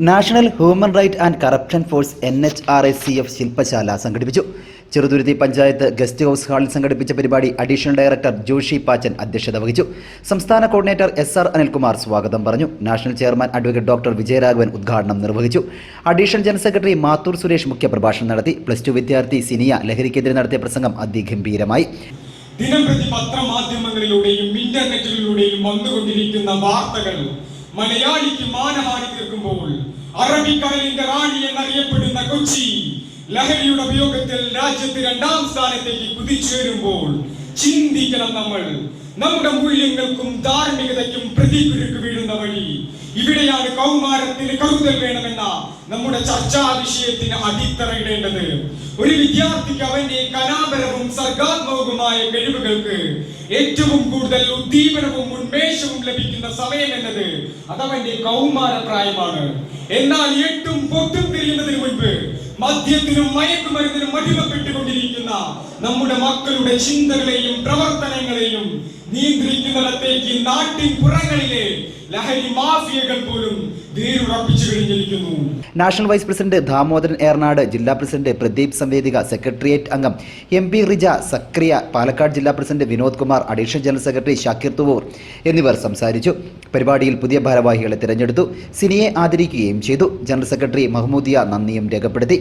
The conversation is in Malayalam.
National human right and corruption force NHRICF ശില്പശാല സംഘടിപ്പിച്ചു. ചെറുതുരുത്തി പഞ്ചായത്ത് ഗസ്റ്റ് ഹൗസ് ഹാളിൽ സംഘടിപ്പിച്ച പരിപാടി അഡീഷണൽ ഡയറക്ടർ ജോഷി പാച്ചൻ അധ്യക്ഷത വഹിച്ചു. സംസ്ഥാന കോർഡിനേറ്റർ SR അനിൽകുമാർ സ്വാഗതം പറഞ്ഞു. National chairman advocate doctor Vijayaraghavan ഉദ്ഘാടനം നിർവഹിച്ചു. Additional general secretary Mathur Suresh മുഖ്യപ്രഭാഷണം നടത്തി. +2 വിദ്യാർത്ഥി സിനിയ ലഹരിക്കെതിരെ നടത്തിയ പ്രസംഗം അതിഗംഭീരമായി. ദിനംപ്രതി പത്രമാധ്യമങ്ങളിലൂടെയും ഇന്റർനെറ്റിലൂടെയും വന്നുകൊണ്ടിരിക്കുന്ന വാർത്തകൾ മലയാളിക്ക് മാനഹാനി തീർക്കുമ്പോൾ അറബിക്കടലിന്റെ റാണി എന്നറിയപ്പെടുന്ന കൊച്ചി ലഹരിയുടെ ഉപയോഗത്തിൽ രാജ്യത്ത് 2ാം സ്ഥാനത്തേക്ക് കുതിച്ചുയരുമ്പോൾ ചിന്തിക്കണം നമ്മൾ. നമ്മുടെ മൂല്യങ്ങൾക്കും ധാർമ്മികതയ്ക്കും പ്രതികുരുക്ക് വീഴുന്ന വഴി. ഇവിടെയാണ് കൗമാരത്തിന് കരുതൽ വേണമെന്ന നമ്മുടെ ചർച്ചാ വിഷയത്തിന് അടിത്തറയിടേണ്ടത്. ഒരു വിദ്യാർത്ഥിക്ക് അവന്റെ കലാപരവും സർഗാത്മകവുമായ കഴിവുകൾക്ക് ഏറ്റവും കൂടുതൽ ഉദ്ദീപനവും ഉന്മേഷവും ലഭിക്കുന്ന സമയം എന്നത് അതവന്റെ കൗമാര പ്രായമാണ്. എന്നാൽ 8ഉം 8ഉം തിരിയുന്നതിന് മുൻപ് മദ്യത്തിനും മയക്കുമരുന്നിനും അടിമപ്പെട്ടുകൊണ്ടിരിക്കുന്ന നമ്മുടെ മക്കളുടെ ചിന്തകളെയും പ്രവർത്തനങ്ങളെയും നിയന്ത്രിക്കുന്നിടത്തേക്ക് നാട്ടിൻ പുറങ്ങളിലെ ലഹരി മാഫിയകൾ പോലും വേരുറപ്പിച്ചു കഴിഞ്ഞിരിക്കുന്നു. National vice president Damodaran Eranad, ജില്ലാ പ്രസിഡന്റ് പ്രദീപ് സംവേദിക, സെക്രട്ടേറിയറ്റ് അംഗം MP റിജ സക്രിയ, പാലക്കാട് ജില്ലാ president Vinod Kumar, additional general secretary Shakir Thuvvur എന്നിവർ സംസാരിച്ചു. പരിപാടിയിൽ പുതിയ ഭാരവാഹികളെ തിരഞ്ഞെടുത്തു. സിനിയെ ആദരിക്കുകയും ചെയ്തു. ജനറൽ സെക്രട്ടറി മഹ്മൂദിയ നന്ദിയും രേഖപ്പെടുത്തി.